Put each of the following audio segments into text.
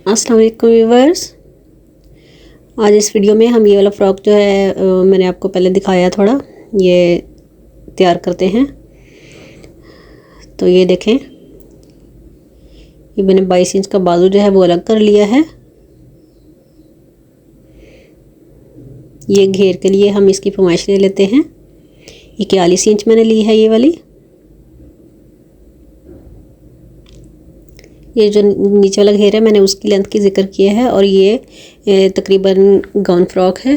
अस्सलाम वालेकुम व्यूअर्स। आज इस वीडियो में हम ये वाला फ़्रॉक जो है मैंने आपको पहले दिखाया थोड़ा, ये तैयार करते हैं। तो ये देखें, ये मैंने 22 इंच का बाजू जो है वो अलग कर लिया है। ये घेर के लिए हम इसकी पैमाइश ले लेते हैं। 41 इंच मैंने ली है ये वाली। ये जो नीचे वाला घेर है मैंने उसकी लेंथ की ज़िक्र किया है, और ये तकरीबन गाउन फ्रॉक है।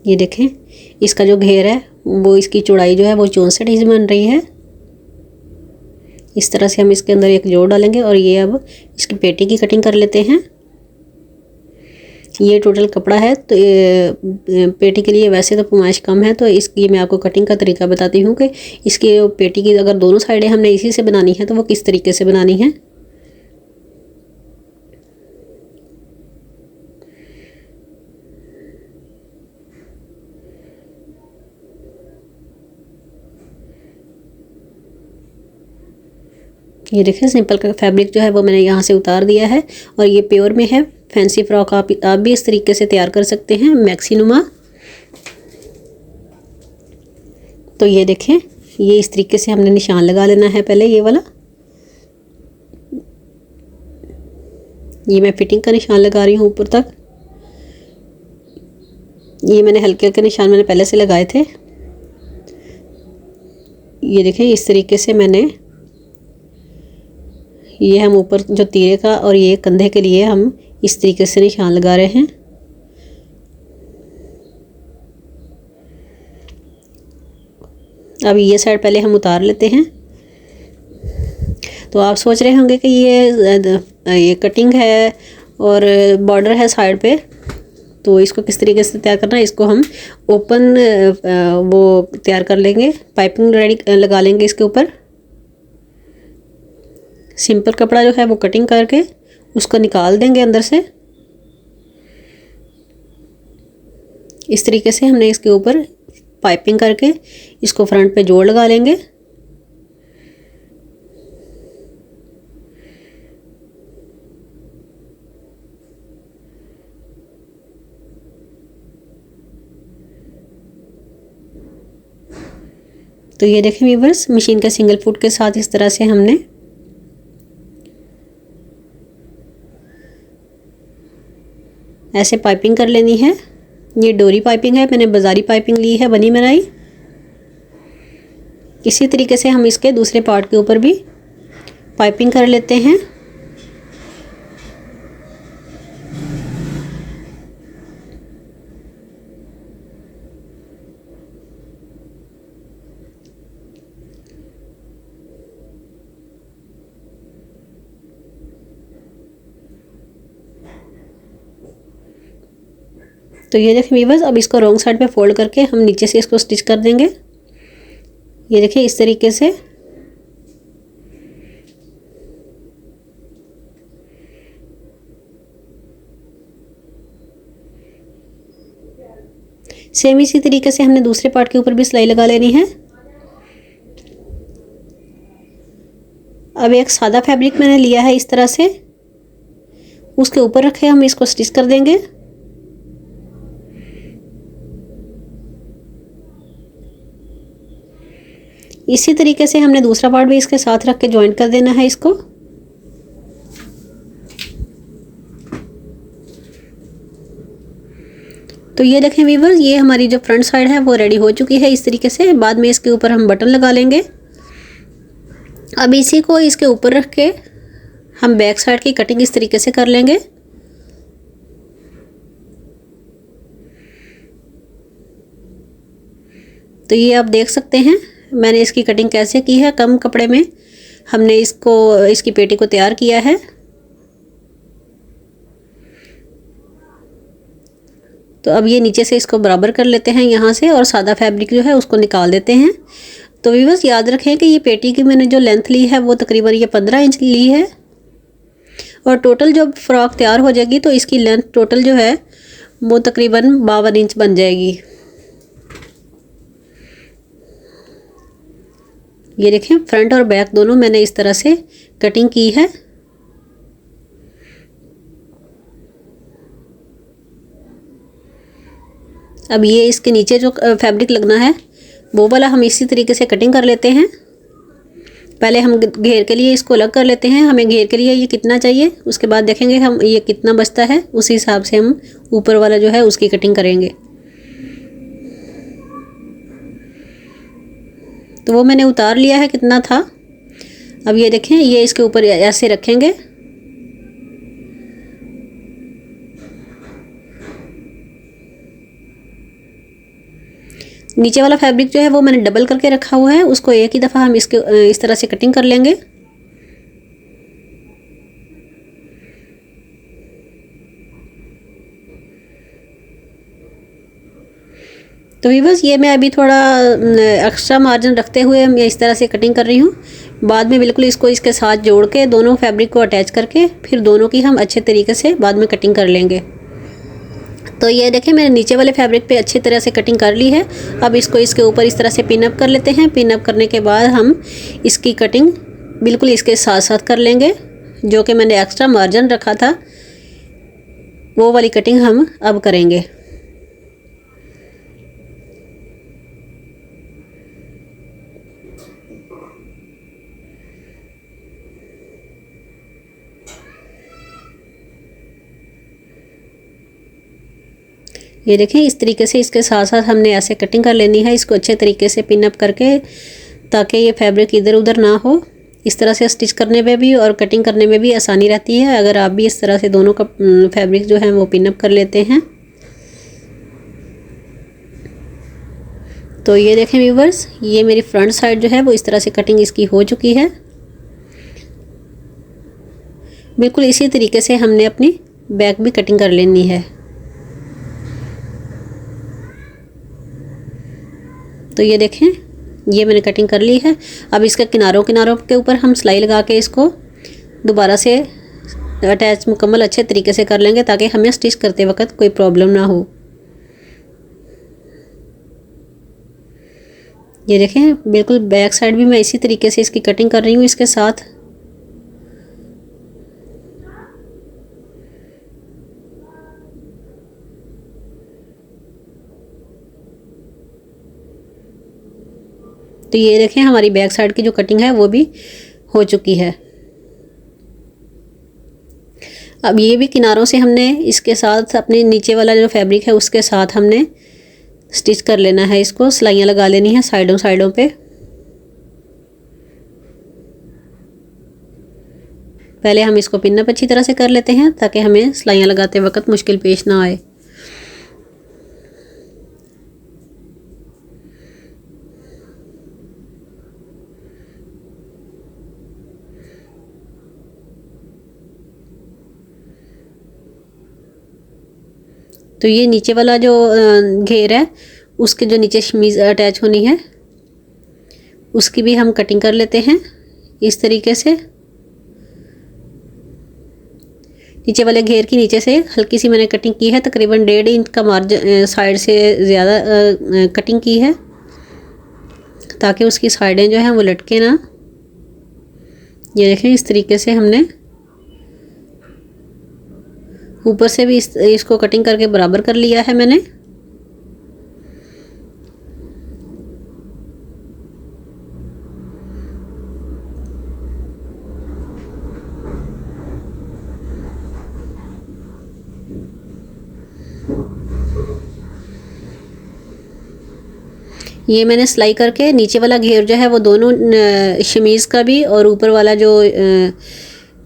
ये देखें, इसका जो घेर है वो, इसकी चौड़ाई जो है वो 64 इंच बन रही है। इस तरह से हम इसके अंदर एक जोड़ डालेंगे, और ये अब इसकी पेटी की कटिंग कर लेते हैं। ये टोटल कपड़ा है, तो पेटी के लिए वैसे तो पैमाइश कम है, तो इसकी मैं आपको कटिंग का तरीका बताती हूँ कि इसकी पेटी की अगर दोनों साइडें हमने इसी से बनानी है तो वो किस तरीके से बनानी है। ये देखें, सिंपल का फैब्रिक जो है वो मैंने यहाँ से उतार दिया है, और ये प्योर में है। फैंसी फ्रॉक आप भी इस तरीके से तैयार कर सकते हैं, मैक्सी नुमा। तो ये देखें, ये इस तरीके से हमने निशान लगा लेना है पहले ये वाला। ये मैं फिटिंग का निशान लगा रही हूँ ऊपर तक। ये मैंने हल्के हल्के निशान मैंने पहले से लगाए थे। ये देखें, इस तरीके से मैंने, ये हम ऊपर जो तीरे का और ये कंधे के लिए हम इस तरीके से निशान लगा रहे हैं। अब ये साइड पहले हम उतार लेते हैं। तो आप सोच रहे होंगे कि ये कटिंग है और बॉर्डर है साइड पे, तो इसको किस तरीके से तैयार करना है। इसको हम ओपन वो तैयार कर लेंगे, पाइपिंग रेडी लगा लेंगे इसके ऊपर। सिंपल कपड़ा जो है वो कटिंग करके उसको निकाल देंगे अंदर से। इस तरीके से हमने इसके ऊपर पाइपिंग करके इसको फ्रंट पे जोड़ लगा लेंगे। तो ये देखें व्यूअर्स, मशीन के सिंगल फुट के साथ इस तरह से हमने ऐसे पाइपिंग कर लेनी है। ये डोरी पाइपिंग है, मैंने बाजारी पाइपिंग ली है बनी बनाई। इसी तरीके से हम इसके दूसरे पार्ट के ऊपर भी पाइपिंग कर लेते हैं। तो ये देखें व्यूअर्स, अब इसको रॉन्ग साइड पे फोल्ड करके हम नीचे से इसको स्टिच कर देंगे। ये देखिए इस तरीके से। सेम इसी तरीके से हमने दूसरे पार्ट के ऊपर भी सिलाई लगा लेनी है। अब एक सादा फैब्रिक मैंने लिया है इस तरह से, उसके ऊपर रखे हम इसको स्टिच कर देंगे। इसी तरीके से हमने दूसरा पार्ट भी इसके साथ रख के ज्वाइंट कर देना है इसको। तो ये देखें व्यूअर्स, ये हमारी जो फ्रंट साइड है वो रेडी हो चुकी है इस तरीके से। बाद में इसके ऊपर हम बटन लगा लेंगे। अब इसी को इसके ऊपर रख के हम बैक साइड की कटिंग इस तरीके से कर लेंगे। तो ये आप देख सकते हैं मैंने इसकी कटिंग कैसे की है। कम कपड़े में हमने इसकी पेटी को तैयार किया है। तो अब ये नीचे से इसको बराबर कर लेते हैं यहाँ से, और सादा फैब्रिक जो है उसको निकाल देते हैं। तो व्यूअर्स याद रखें कि ये पेटी की मैंने जो लेंथ ली है वो तकरीबन ये 15 इंच ली है, और टोटल जब फ्रॉक तैयार हो जाएगी तो इसकी लेंथ टोटल जो है वो तकरीबन 52 इंच बन जाएगी। ये देखें फ्रंट और बैक दोनों मैंने इस तरह से कटिंग की है। अब ये इसके नीचे जो फैब्रिक लगना है वो वाला हम इसी तरीके से कटिंग कर लेते हैं। पहले हम घेर के लिए इसको अलग कर लेते हैं, हमें घेर के लिए ये कितना चाहिए, उसके बाद देखेंगे हम ये कितना बचता है, उसी हिसाब से हम ऊपर वाला जो है उसकी कटिंग करेंगे। तो वो मैंने उतार लिया है कितना था। अब ये देखें, ये इसके ऊपर ऐसे रखेंगे। नीचे वाला फैब्रिक जो है वो मैंने डबल करके रखा हुआ है, उसको एक ही दफ़ा हम इसके इस तरह से कटिंग कर लेंगे। तो व्यूअर्स ये मैं अभी थोड़ा एक्स्ट्रा मार्जिन रखते हुए मैं इस तरह से कटिंग कर रही हूँ। बाद में बिल्कुल इसको इसके साथ जोड़ के दोनों फैब्रिक को अटैच करके फिर दोनों की हम अच्छे तरीके से बाद में कटिंग कर लेंगे। तो ये देखें मैंने नीचे वाले फैब्रिक पे अच्छी तरह से कटिंग कर ली है। अब इसको इसके ऊपर इस तरह से पिन अप कर लेते हैं। पिन अप करने के बाद हम इसकी कटिंग बिल्कुल इसके साथ साथ कर लेंगे। जो कि मैंने एक्स्ट्रा मार्जिन रखा था वो वाली कटिंग हम अब करेंगे। ये देखें इस तरीके से इसके साथ साथ हमने ऐसे कटिंग कर लेनी है, इसको अच्छे तरीके से पिन अप करके, ताकि ये फैब्रिक इधर उधर ना हो। इस तरह से स्टिच करने में भी और कटिंग करने में भी आसानी रहती है अगर आप भी इस तरह से दोनों का फैब्रिक जो है वो पिन अप कर लेते हैं। तो ये देखें व्यूवर्स, ये मेरी फ्रंट साइड जो है वो इस तरह से कटिंग इसकी हो चुकी है। बिल्कुल इसी तरीके से हमने अपनी बैक भी कटिंग कर लेनी है। तो ये देखें ये मैंने कटिंग कर ली है। अब इसके किनारों के ऊपर हम सिलाई लगा के इसको दोबारा से अटैच मुकम्मल अच्छे तरीके से कर लेंगे, ताकि हमें स्टिच करते वक्त कोई प्रॉब्लम ना हो। ये देखें बिल्कुल बैक साइड भी मैं इसी तरीके से इसकी कटिंग कर रही हूँ इसके साथ। तो ये देखें हमारी बैक साइड की जो कटिंग है वो भी हो चुकी है। अब ये भी किनारों से हमने इसके साथ अपने नीचे वाला जो फैब्रिक है उसके साथ हमने स्टिच कर लेना है। इसको सिलाइयाँ लगा लेनी है साइडों पे। पहले हम इसको पिन अप अच्छी तरह से कर लेते हैं ताकि हमें सिलाइयाँ लगाते वक्त मुश्किल पेश ना आए। तो ये नीचे वाला जो घेर है उसके जो नीचे शमीज अटैच होनी है उसकी भी हम कटिंग कर लेते हैं इस तरीके से। नीचे वाले घेर की नीचे से हल्की सी मैंने कटिंग की है, तकरीबन 1.5 इंच का मार्जिन साइड से ज़्यादा कटिंग की है, ताकि उसकी साइडें जो हैं वो लटके ना। ये देखें इस तरीके से हमने ऊपर से भी इसको कटिंग करके बराबर कर लिया है मैंने। ये मैंने सिलाई करके नीचे वाला घेर जो है वो दोनों शमीज़ का भी और ऊपर वाला जो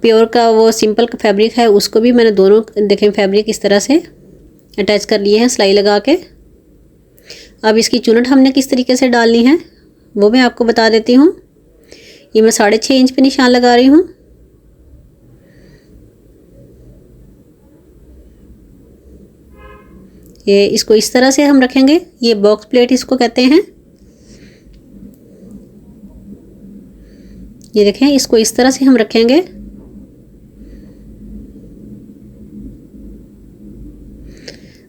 प्योर का वो सिंपल का फैब्रिक है उसको भी मैंने दोनों देखें फैब्रिक इस तरह से अटैच कर लिए हैं सिलाई लगा के। अब इसकी चुनट हमने किस तरीके से डालनी है वो मैं आपको बता देती हूँ। ये मैं 6.5 इंच पे निशान लगा रही हूँ। ये इसको इस तरह से हम रखेंगे, ये बॉक्स प्लेट इसको कहते हैं। ये देखें इसको इस तरह से हम रखेंगे।